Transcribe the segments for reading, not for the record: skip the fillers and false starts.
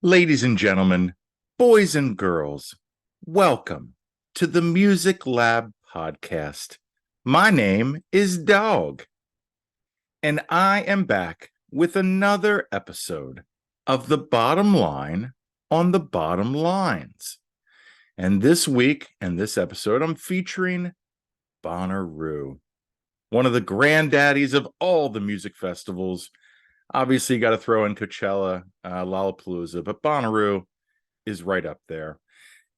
Ladies and gentlemen, boys and girls, welcome to the Music Lab podcast. My name is Dogg, and I am back with another episode of The Bottom Line on the Bottom Lines. And this week and this episode, I'm featuring Bonnaroo, one of the granddaddies of all the music festivals. Obviously, you got to throw in Coachella, Lollapalooza, but Bonnaroo is right up there.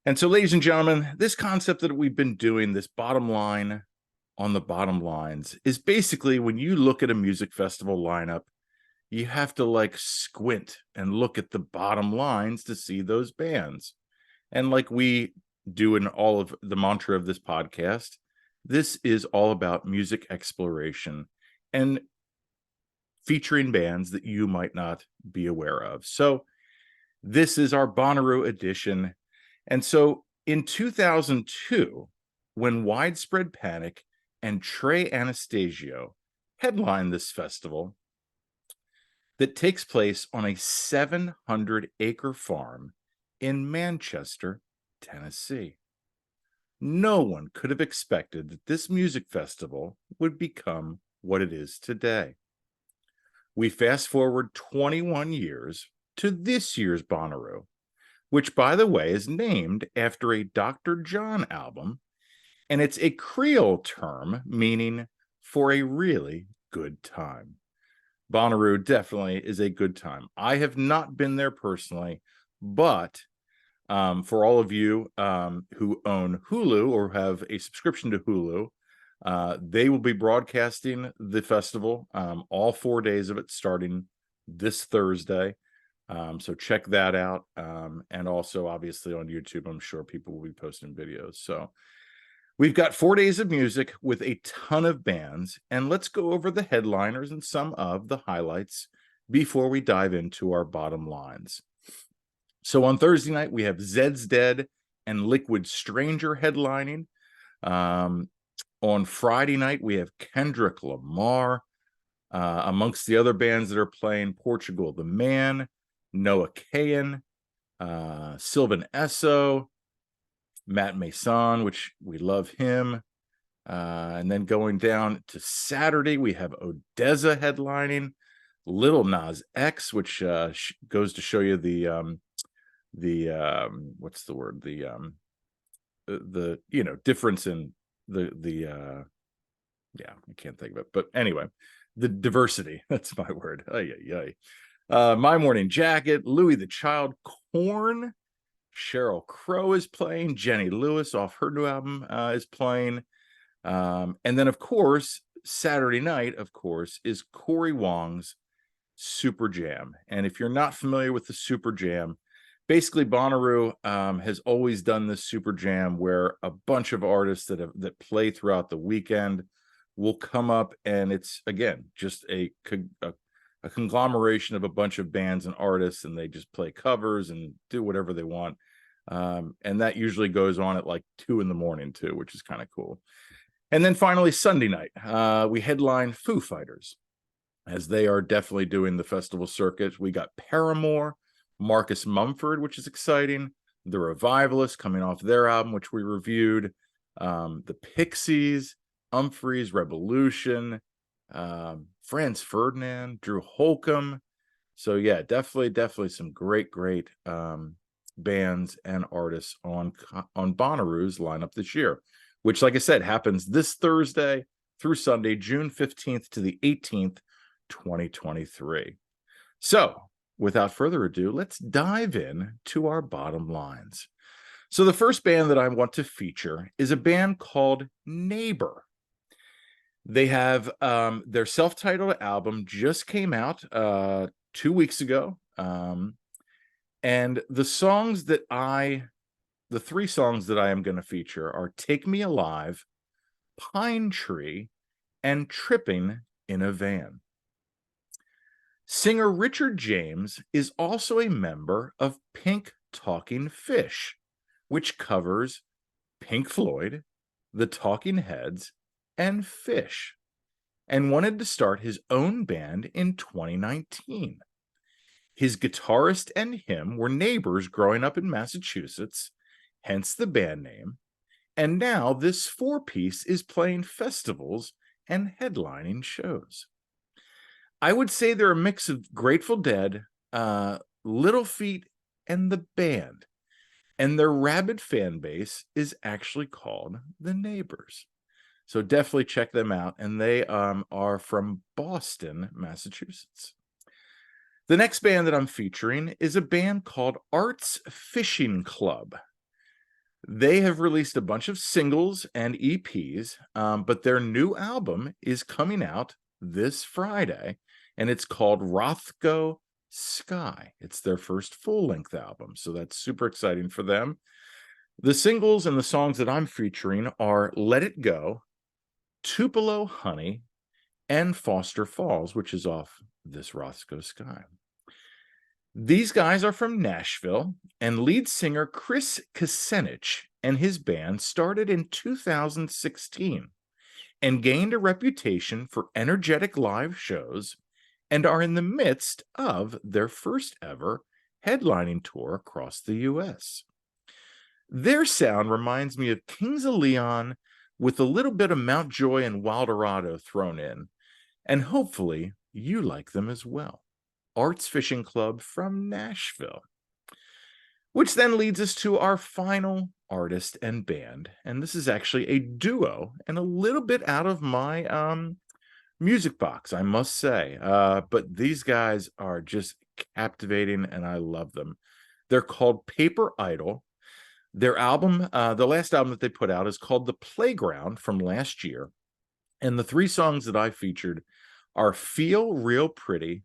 And so, ladies and gentlemen, this concept that we've been doing, this bottom line on the bottom lines, is basically when you look at a music festival lineup, you have to like squint and look at the bottom lines to see those bands. And like we do in all of the mantra of this podcast, this is all about music exploration and featuring bands that you might not be aware of. So this is our Bonnaroo edition. And so in 2002, when Widespread Panic and Trey Anastasio headlined this festival that takes place on a 700-acre farm in Manchester, Tennessee. No one could have expected that this music festival would become what it is today. We fast forward 21 years to this year's Bonnaroo, which, by the way, is named after a Dr. John album, and it's a Creole term meaning for a really good time. Bonnaroo definitely is a good time. I have not been there personally, but for all of you who own Hulu or have a subscription to Hulu, they will be broadcasting the festival, all 4 days of it, starting this Thursday. So check that out. And also, obviously, on YouTube, I'm sure people will be posting videos. So we've got 4 days of music with a ton of bands. And let's go over the headliners and some of the highlights before we dive into our bottom lines. So on Thursday night, we have Zed's Dead and Liquid Stranger headlining. On Friday night, we have Kendrick Lamar. Amongst the other bands that are playing, Portugal the Man, Noah Kahan, Sylvan Esso, Matt Mason, which we love him. And then going down to Saturday, we have Odessa headlining, Lil Nas X, which goes to show you the what's the word, the difference in the yeah, I can't think of it, but anyway, the diversity, that's my word. My Morning Jacket, Louis the Child, Korn, Sheryl Crow is playing, Jenny Lewis off her new album is playing, and then of course Saturday night, of course, is Corey Wong's Super Jam. And if you're not familiar with the Super Jam, basically Bonnaroo has always done this Super Jam where a bunch of artists that play throughout the weekend will come up, and it's again just a conglomeration of a bunch of bands and artists, and they just play covers and do whatever they want. And that usually goes on at like 2 a.m. too, which is kind of cool. And then finally Sunday night, we headline Foo Fighters, as they are definitely doing the festival circuit. We got Paramore, Marcus Mumford, which is exciting, the Revivalists coming off their album, which we reviewed, the Pixies, Humphreys, Revolution, Franz Ferdinand, Drew Holcomb. So yeah, definitely some great bands and artists on Bonnaroo's lineup this year, which, like I said, happens this Thursday through Sunday, June 15th to the 18th, 2023. So without further ado, let's dive in to our bottom lines. So the first band that I want to feature is a band called Neighbor. They have their self-titled album just came out 2 weeks ago. And the three songs that I am going to feature are Take Me Alive, Pine Tree, and Tripping in a Van. Singer Richard James is also a member of Pink Talking Fish, which covers Pink Floyd, the Talking Heads, and Fish, and wanted to start his own band in 2019. His guitarist and him were neighbors growing up in Massachusetts, hence the band name. And now this four-piece is playing festivals and headlining shows. I would say they're a mix of Grateful Dead, Little Feat, and the band. And their rabid fan base is actually called the Neighbors. So definitely check them out. And they are from Boston, Massachusetts. The next band that I'm featuring is a band called Arts Fishing Club. They have released a bunch of singles and EPs, but their new album is coming out this Friday, and it's called Rothko Sky. It's their first full-length album, so that's super exciting for them. The singles and the songs that I'm featuring are Let It Go, Tupelo Honey, and Foster Falls, which is off this Rothko Sky. These guys are from Nashville, and lead singer Chris Kucinich and his band started in 2016 and gained a reputation for energetic live shows and are in the midst of their first ever headlining tour across the U.S. Their sound reminds me of Kings of Leon with a little bit of Mount Joy and Wildorado thrown in, and hopefully you like them as well. Arts Fishing Club from Nashville. Which then leads us to our final artist and band. And this is actually a duo and a little bit out of my music box, I must say. But these guys are just captivating and I love them. They're called Paper Idol. Their album, the last album that they put out is called The Playground from last year. And the three songs that I featured are Feel Real Pretty,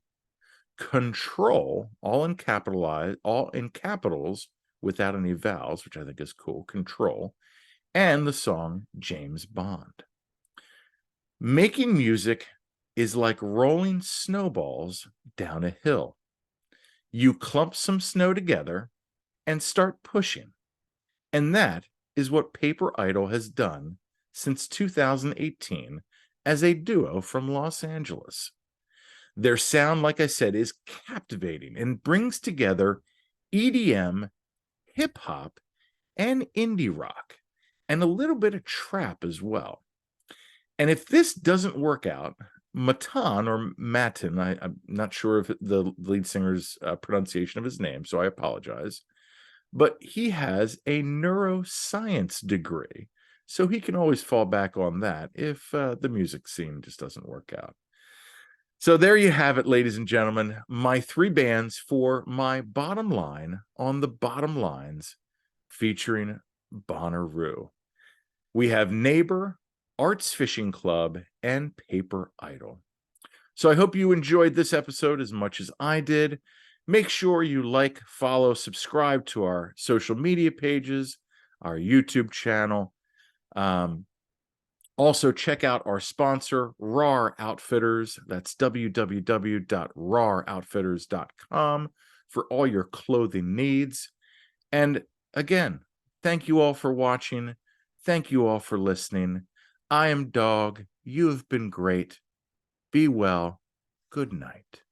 Control, all in capitals without any vowels, which I think is cool, Control, and the song James Bond. Making music is like rolling snowballs down a hill. You clump some snow together and start pushing. And that is what Paper Idol has done since 2018 as a duo from Los Angeles. Their sound, like I said, is captivating and brings together EDM, hip-hop, and indie rock, and a little bit of trap as well. And if this doesn't work out, Matan or Matin, I'm not sure if the lead singer's pronunciation of his name, so I apologize, but he has a neuroscience degree, so he can always fall back on that if the music scene just doesn't work out. So there you have it, ladies and gentlemen, my three bands for my bottom line on the bottom lines featuring Bonnaroo. We have Neighbor, Arts Fishing Club, and Paper Idol. So I hope you enjoyed this episode as much as I did. Make sure you like, follow, subscribe to our social media pages, our YouTube channel. Also, check out our sponsor, RAR Outfitters. That's www.raroutfitters.com for all your clothing needs. And again, thank you all for watching. Thank you all for listening. I am Dogg. You have been great. Be well. Good night.